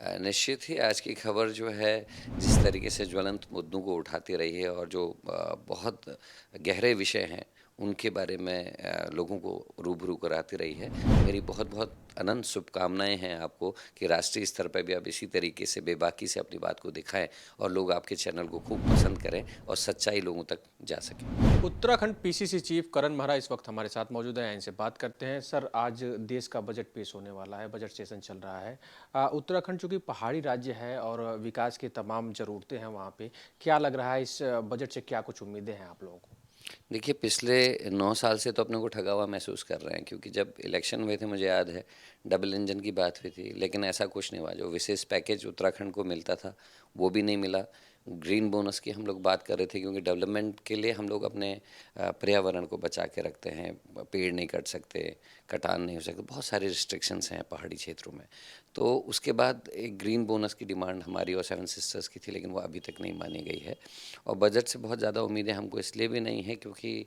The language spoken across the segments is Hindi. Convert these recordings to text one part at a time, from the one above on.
निश्चित ही आज की खबर जो है, जिस तरीके से ज्वलंत मुद्दों को उठाती रही है और जो बहुत गहरे विषय हैं, उनके बारे में लोगों को रूबरू कराती रही है। मेरी बहुत-बहुत अनंत शुभकामनाएँ हैं आपको कि राष्ट्रीय स्तर पे भी आप इसी तरीके से बेबाकी से अपनी बात को दिखाएँ और लोग आपके चैनल को खूब पसंद करें और सच्चाई लोगों तक जा सके। उत्तराखंड पीसीसी चीफ करण महरा इस वक्त हमारे साथ मौजूद हैं। इनसे बात करते हैं। सर, आज देश का बजट पेश होने वाला है, बजट सेशन चल रहा है। उत्तराखंड चूंकि पहाड़ी राज्य है और विकास की तमाम ज़रूरतें हैं वहाँ पे, क्या लग रहा है इस बजट से, क्या कुछ उम्मीदें हैं आप लोगों को? देखिए, पिछले 9 साल से तो अपने को ठगा हुआ महसूस कर रहे हैं, क्योंकि जब इलेक्शन हुए थे मुझे याद है, डबल इंजन की बात हुई थी, लेकिन ऐसा कुछ नहीं हुआ। जो विशेष पैकेज उत्तराखंड को मिलता था, वो भी नहीं मिला। ग्रीन बोनस की हम लोग बात कर रहे थे, क्योंकि डेवलपमेंट के लिए हम लोग अपने पर्यावरण को बचा के रखते हैं। पेड़ नहीं कट सकते, कटान नहीं हो सकते, बहुत सारे रिस्ट्रिक्शंस हैं पहाड़ी क्षेत्रों में। तो उसके बाद एक ग्रीन बोनस की डिमांड हमारी और सेवन सिस्टर्स की थी, लेकिन वो अभी तक नहीं मानी गई है। और बजट से बहुत ज़्यादा उम्मीदें हमको इसलिए भी नहीं है, क्योंकि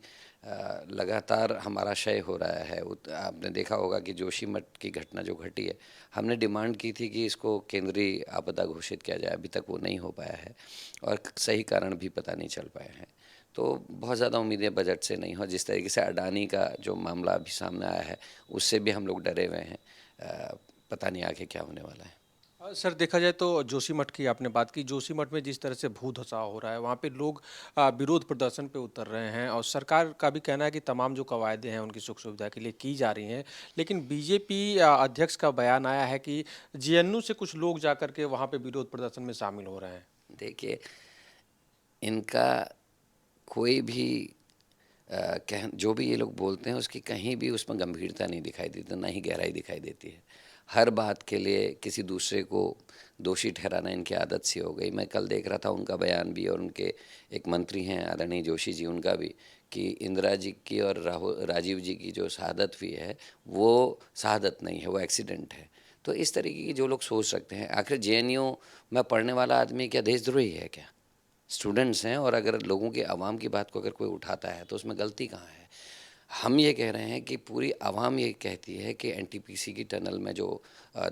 लगातार हमारा क्षय हो रहा है। आपने देखा होगा कि जोशीमठ की घटना जो घटी है, हमने डिमांड की थी कि इसको केंद्रीय आपदा घोषित किया जाए, अभी तक वो नहीं हो पाया है और सही कारण भी पता नहीं चल पाए हैं। तो बहुत ज़्यादा उम्मीदें बजट से नहीं हो। जिस तरीके से अडानी का जो मामला अभी सामने आया है, उससे भी हम लोग डरे हुए हैं। पता नहीं आगे क्या होने वाला है। सर, देखा जाए तो जोशीमठ की आपने बात की। जोशीमठ में जिस तरह से भू धसाव हो रहा है, वहाँ पे लोग विरोध प्रदर्शन पे उतर रहे हैं और सरकार का भी कहना है कि तमाम जो कवायदे हैं उनकी सुख सुविधा के लिए की जा रही हैं। लेकिन बीजेपी अध्यक्ष का बयान आया है कि जेएनयू से कुछ लोग जाकर के वहाँ पे विरोध प्रदर्शन में शामिल हो रहे हैं। देखिए, इनका कोई भी कह जो भी ये लोग बोलते हैं, उसकी कहीं भी उसमें गंभीरता नहीं दिखाई देती, ना ही गहराई दिखाई देती है। हर बात के लिए किसी दूसरे को दोषी ठहराना इनकी आदत सी हो गई। मैं कल देख रहा था उनका बयान भी, और उनके एक मंत्री हैं आदरणीय जोशी जी, उनका भी, कि इंदिरा जी की और राजीव जी की जो शहादत हुई है, वो शहादत नहीं है, वो एक्सीडेंट है। तो इस तरीके की जो लोग सोच रखते हैं, आखिर जेएनयू में पढ़ने वाला आदमी क्या देशद्रोही है क्या? स्टूडेंट्स हैं, और अगर लोगों की आवाम की बात को अगर कोई उठाता है, तो उसमें गलती कहाँ है? हम ये कह रहे हैं कि पूरी आवाम ये कहती है कि एनटीपीसी की टनल में जो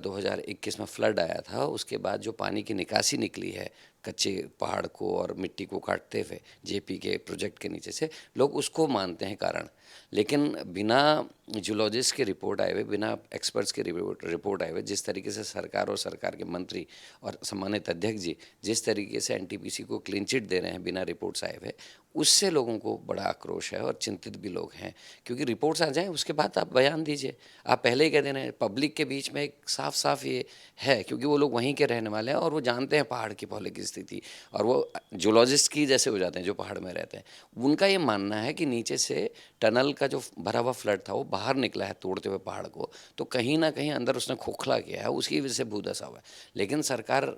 2021 में फ्लड आया था, उसके बाद जो पानी की निकासी निकली है कच्चे पहाड़ को और मिट्टी को काटते हुए जेपी के प्रोजेक्ट के नीचे से, लोग उसको मानते हैं कारण। लेकिन बिना जूलॉजिस्ट की रिपोर्ट आए हुए, बिना एक्सपर्ट्स की रिपोर्ट आए हुए, जिस तरीके से सरकार और सरकार के मंत्री और सम्मानित अध्यक्ष जी जिस तरीके से एनटीपीसी को क्लीन चिट दे रहे हैं बिना रिपोर्ट्स आए हुए, उससे लोगों को बड़ा आक्रोश है और चिंतित भी लोग हैं। क्योंकि रिपोर्ट्स आ जाएँ, उसके बाद आप बयान दीजिए। आप पहले ही कह दे रहे हैं, पब्लिक के बीच में एक साफ-साफ ये है, क्योंकि वो लोग वहीं के रहने वाले हैं और वो जानते हैं पहाड़ की भौगोलिक स्थिति, और वो जूलॉजिस्ट की जैसे हो जाते हैं जो पहाड़ में रहते हैं। उनका ये मानना है कि नीचे से टनल का जो भरा हुआ फ्लड था, वो बाहर निकला है तोड़ते हुए पहाड़ को, तो कहीं न कहीं अंदर उसने खोखला किया है, उसकी वजह से भूधसा हुआ है। लेकिन सरकार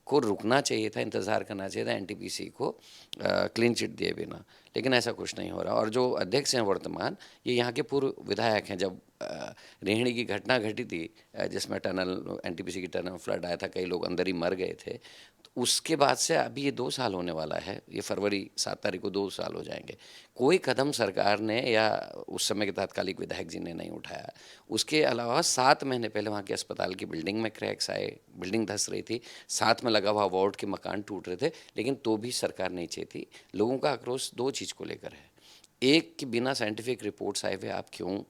को रुकना चाहिए था, इंतज़ार करना चाहिए था एनटीपीसी को क्लीन चिट दिए बिना, लेकिन ऐसा कुछ नहीं हो रहा। और जो अध्यक्ष हैं वर्तमान, ये यहाँ के पूर्व विधायक हैं। जब रेहड़ी की घटना घटी थी, जिसमें टनल एनटीपीसी की टनल फ्लड आया था, कई लोग अंदर ही मर गए थे, तो उसके बाद से अभी ये 2 साल होने वाला है, ये फरवरी 7 तारीख को 2 साल हो जाएंगे। कोई कदम सरकार ने या उस समय के तात्कालिक विधायक जी ने नहीं उठाया। उसके अलावा 7 महीने पहले वहाँ के अस्पताल की बिल्डिंग में क्रैक्स आए, बिल्डिंग धंस रही थी, साथ में लगा हुआ वार्ड के मकान टूट रहे थे, लेकिन तो भी सरकार नहीं चेती। लोगों का आक्रोश 2 चीज़ को लेकर है। एक, कि बिना साइंटिफिक रिपोर्ट्स आए हुए आप क्यों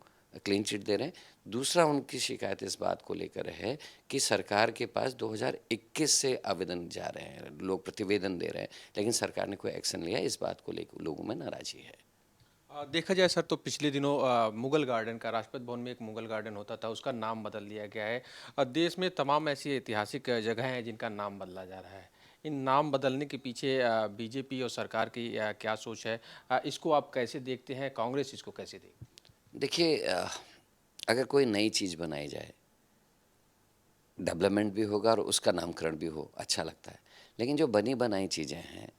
क्लीन चिट दे रहे हैं? दूसरा, उनकी शिकायत इस बात को लेकर है कि सरकार के पास 2021 से आवेदन जा रहे हैं, लोग प्रतिवेदन दे रहे हैं, लेकिन सरकार ने कोई एक्शन लिया, इस बात को लेकर लोगों में नाराज़गी है। देखा जाए सर, तो पिछले दिनों मुगल गार्डन का, राष्ट्रपति भवन में एक मुगल गार्डन होता था, उसका नाम बदल दिया गया है। देश में तमाम ऐसी ऐतिहासिक जगह हैं जिनका नाम बदला जा रहा है। इन नाम बदलने के पीछे बीजेपी और सरकार की क्या सोच है? इसको आप कैसे देखते हैं? कांग्रेस इसको कैसे देखती है? देखिए, अगर कोई नई चीज़ बनाई जाए, डेवलपमेंट भी होगा और उसका नामकरण भी हो, अच्छा लगता है। लेकिन जो बनी बनाई चीज़ें हैं,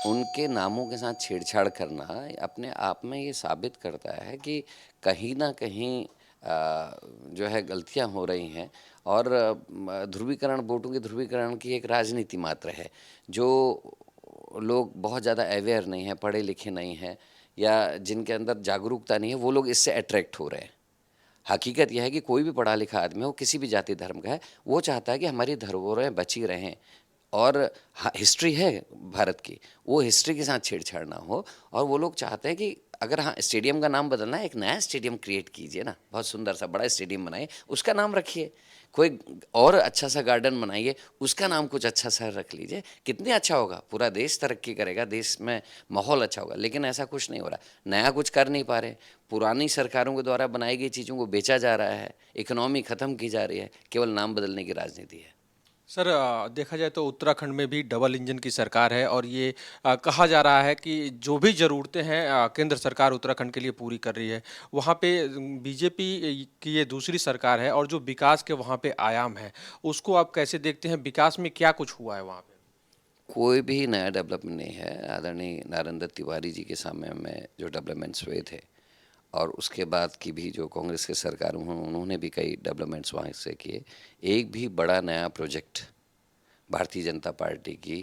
उनके नामों के साथ छेड़छाड़ करना अपने आप में ये साबित करता है कि कहीं न कहीं जो है गलतियाँ हो रही हैं, और ध्रुवीकरण, वोटों के ध्रुवीकरण की एक राजनीति मात्र है। जो लोग बहुत ज़्यादा अवेयर नहीं हैं, पढ़े लिखे नहीं हैं, या जिनके अंदर जागरूकता नहीं है, वो लोग इससे अट्रैक्ट हो रहे हैं। हकीकत यह है कि कोई भी पढ़ा लिखा आदमी हो, किसी भी जाति धर्म का है, वो चाहता है कि हमारी धरोहरें बची रहें। और हिस्ट्री है भारत की, वो हिस्ट्री के साथ छेड़छाड़ ना हो। और वो लोग चाहते हैं कि अगर हाँ स्टेडियम का नाम बदलना है, एक नया स्टेडियम क्रिएट कीजिए ना, बहुत सुंदर सा बड़ा स्टेडियम बनाइए, उसका नाम रखिए। कोई और अच्छा सा गार्डन बनाइए, उसका नाम कुछ अच्छा सा रख लीजिए, कितने अच्छा होगा, पूरा देश तरक्की करेगा, देश में माहौल अच्छा होगा। लेकिन ऐसा कुछ नहीं हो रहा, नया कुछ कर नहीं पा रहे, पुरानी सरकारों के द्वारा बनाई गई चीज़ों को बेचा जा रहा है, इकोनॉमी ख़त्म की जा रही है, केवल नाम बदलने की राजनीति है। सर देखा जाए तो उत्तराखंड में भी डबल इंजन की सरकार है और ये कहा जा रहा है कि जो भी ज़रूरतें हैं केंद्र सरकार उत्तराखंड के लिए पूरी कर रही है। वहाँ पे बीजेपी की ये दूसरी सरकार है और जो विकास के वहाँ पे आयाम है, उसको आप कैसे देखते हैं? विकास में क्या कुछ हुआ है वहाँ पे? कोई भी नया डेवलपमेंट नहीं है। आदरणीय नरेंद्र तिवारी जी के समय में जो डेवलपमेंट्स हुए थे, और उसके बाद की भी जो कांग्रेस की सरकार उन्होंने भी कई डेवलपमेंट्स वहाँ से किए। एक भी बड़ा नया प्रोजेक्ट भारतीय जनता पार्टी की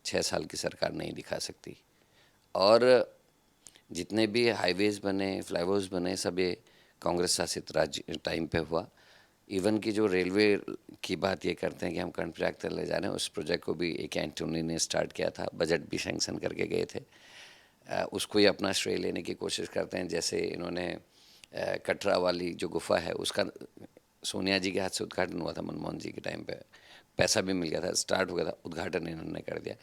6 साल की सरकार नहीं दिखा सकती। और जितने भी हाईवेज़ बने, फ्लाईओवर्स बने, सब ये कांग्रेस शासित राज्य टाइम पे हुआ। इवन की जो रेलवे की बात ये करते हैं कि हम कर्णप्रयाग तक ले जा रहे हैं, उस प्रोजेक्ट को भी एक एंटोनी ने स्टार्ट किया था, बजट भी सैंक्शन करके गए थे। उसको ही अपना श्रेय लेने की कोशिश करते हैं। जैसे इन्होंने कटरा वाली जो गुफा है, उसका सोनिया जी के हाथ से उद्घाटन हुआ था, मनमोहन जी के टाइम पे पैसा भी मिल गया था, स्टार्ट हो गया था, उद्घाटन इन्होंने कर दिया।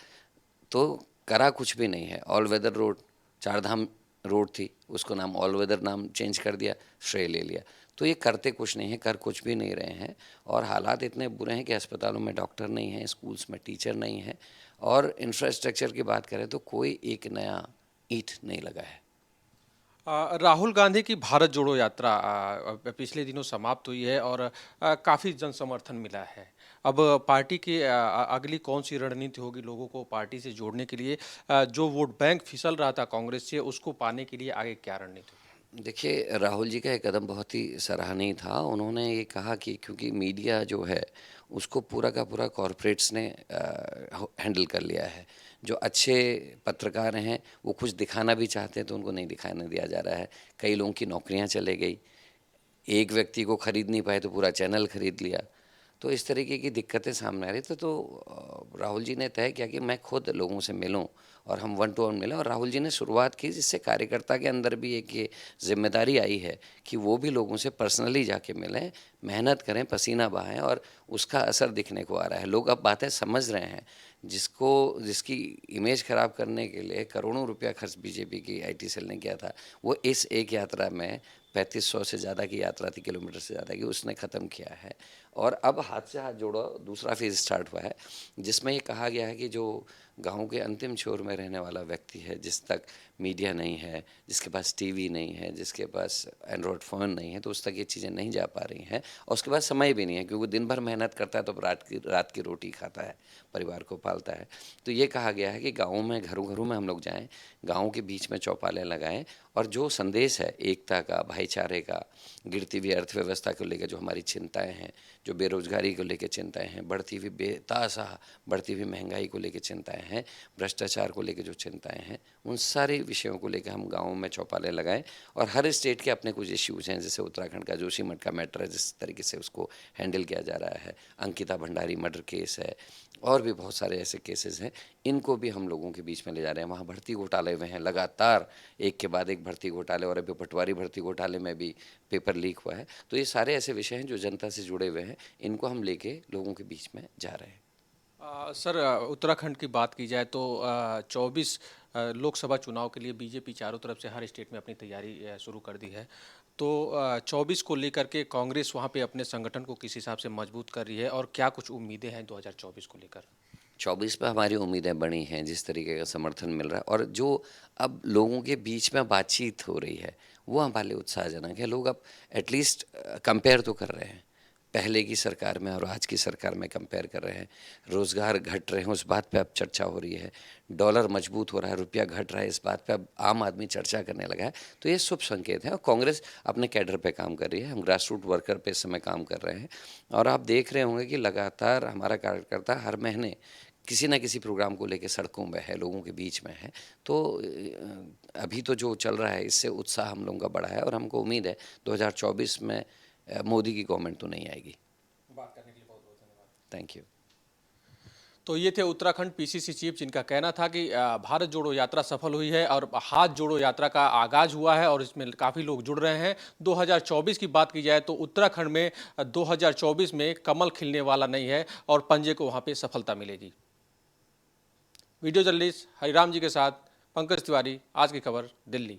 तो करा कुछ भी नहीं है। ऑल वेदर रोड, चार धाम रोड थी, उसको नाम ऑल वेदर नाम चेंज कर दिया, श्रेय ले लिया। तो ये करते कुछ नहीं है, कर कुछ भी नहीं रहे हैं। और हालात इतने बुरे हैं कि अस्पतालों में डॉक्टर नहीं है, स्कूल्स में टीचर नहीं है, और इंफ्रास्ट्रक्चर की बात करें तो कोई एक नया ईंट नहीं लगा है। राहुल गांधी की भारत जोड़ो यात्रा पिछले दिनों समाप्त हुई है और काफ़ी जन समर्थन मिला है। अब पार्टी की अगली कौन सी रणनीति होगी लोगों को पार्टी से जोड़ने के लिए? जो वोट बैंक फिसल रहा था कांग्रेस से, उसको पाने के लिए आगे क्या रणनीति होगी? देखिए, राहुल जी का ये कदम बहुत ही सराहनीय था। उन्होंने ये कहा कि क्योंकि मीडिया जो है, उसको पूरा का पूरा कॉरपोरेट्स ने हैंडल कर लिया है। जो अच्छे पत्रकार हैं, वो कुछ दिखाना भी चाहते हैं तो उनको नहीं दिखाने दिया जा रहा है। कई लोगों की नौकरियां चले गई, एक व्यक्ति को खरीद नहीं पाए तो पूरा चैनल खरीद लिया। तो इस तरीके की दिक्कतें सामने आ रही थी। तो राहुल जी ने तय किया कि मैं खुद लोगों से मिलूं और हम वन टू वन मिलें। और राहुल जी ने शुरुआत की, जिससे कार्यकर्ता के अंदर भी एक ये जिम्मेदारी आई है कि वो भी लोगों से पर्सनली जाके मिलें, मेहनत करें, पसीना बहाएं, और उसका असर दिखने को आ रहा है। लोग अब बातें समझ रहे हैं। जिसकी इमेज खराब करने के लिए करोड़ों रुपया खर्च बीजेपी की आईटी सेल ने किया था, वो इस एक यात्रा में 3500 से ज़्यादा की यात्रा थी, किलोमीटर से ज़्यादा की, उसने ख़त्म किया है। और अब हाथ से हाथ जोड़ो दूसरा फेज़ स्टार्ट हुआ है, जिसमें ये कहा गया है कि जो गांव के अंतिम छोर में रहने वाला व्यक्ति है, जिस तक मीडिया नहीं है, जिसके पास टीवी नहीं है, जिसके पास एंड्रॉयड फ़ोन नहीं है, तो उस तक ये चीज़ें नहीं जा पा रही हैं। और उसके पास समय भी नहीं है, क्योंकि दिन भर मेहनत करता है तो रात की रोटी खाता है, परिवार को पालता है। तो ये कहा गया है कि गाँव में, घरों घरों में हम लोग जाएँ, गाँव के बीच में चौपालें लगाएँ, और जो संदेश है एकता का, भाईचारे का, गिरती हुई अर्थव्यवस्था को लेकर जो हमारी चिंताएं हैं, जो बेरोजगारी को लेकर चिंताएं हैं, बढ़ती हुई बेतासा बढ़ती हुई महंगाई को लेकर चिंताएं हैं, भ्रष्टाचार को लेकर जो चिंताएं हैं, उन सारे विषयों को लेकर हम गाँवों में चौपालें लगाएं। और हर स्टेट के अपने कुछ इश्यूज़ हैं, जैसे उत्तराखंड का जोशीमठ का मैटर है, जिस तरीके से उसको हैंडल किया जा रहा है, अंकिता भंडारी मर्डर केस है, और भी बहुत सारे ऐसे केसेस हैं, इनको भी हम लोगों के बीच में ले जा रहे हैं। वहाँ भर्ती घोटाले हुए हैं लगातार, एक के बाद एक भर्ती घोटाले, और अभी पटवारी भर्ती घोटाले में भी पेपर लीक हुआ है। तो ये सारे ऐसे विषय हैं जो जनता से जुड़े हुए हैं, इनको हम लेके लोगों के बीच में जा रहे हैं। सर उत्तराखंड की बात की जाए तो 24 लोकसभा चुनाव के लिए बीजेपी चारों तरफ से हर स्टेट में अपनी तैयारी शुरू कर दी है। तो 24 को लेकर के कांग्रेस वहाँ पे अपने संगठन को किस हिसाब से मजबूत कर रही है और क्या कुछ उम्मीदें हैं 2024 को लेकर? 24 पे हमारी उम्मीदें बड़ी हैं, जिस तरीके का समर्थन मिल रहा है और जो अब लोगों के बीच में बातचीत हो रही है, वो हमारे लिए उत्साहजनक है। लोग अब एटलीस्ट कंपेयर तो कर रहे हैं, पहले की सरकार में और आज की सरकार में कंपेयर कर रहे हैं। रोज़गार घट रहे हैं, उस बात पे अब चर्चा हो रही है। डॉलर मजबूत हो रहा है, रुपया घट रहा है, इस बात पे अब आम आदमी चर्चा करने लगा है। तो ये शुभ संकेत है, और कांग्रेस अपने कैडर पे काम कर रही है। हम ग्रास रूट वर्कर पे इस समय काम कर रहे हैं, और आप देख रहे होंगे कि लगातार हमारा कार्यकर्ता हर महीने किसी न किसी प्रोग्राम को लेके सड़कों में है, लोगों के बीच में है। तो अभी तो जो चल रहा है, इससे उत्साह हम लोगों का बढ़ा है, और हमको उम्मीद है 2024 में मोदी की गवर्नमेंट तो नहीं आएगी। बात करने के लिए बहुत बहुत धन्यवाद। Thank you. तो ये थे उत्तराखंड पीसीसी चीफ, जिनका कहना था कि भारत जोड़ो यात्रा सफल हुई है और हाथ जोड़ो यात्रा का आगाज हुआ है और इसमें काफ़ी लोग जुड़ रहे हैं। 2024 की बात की जाए तो उत्तराखंड में 2024 में कमल खिलने वाला नहीं है और पंजे को वहाँ पे सफलता मिलेगी। वीडियो जर्नलिस्ट हरिराम जी के साथ पंकज तिवारी, आज की खबर, दिल्ली।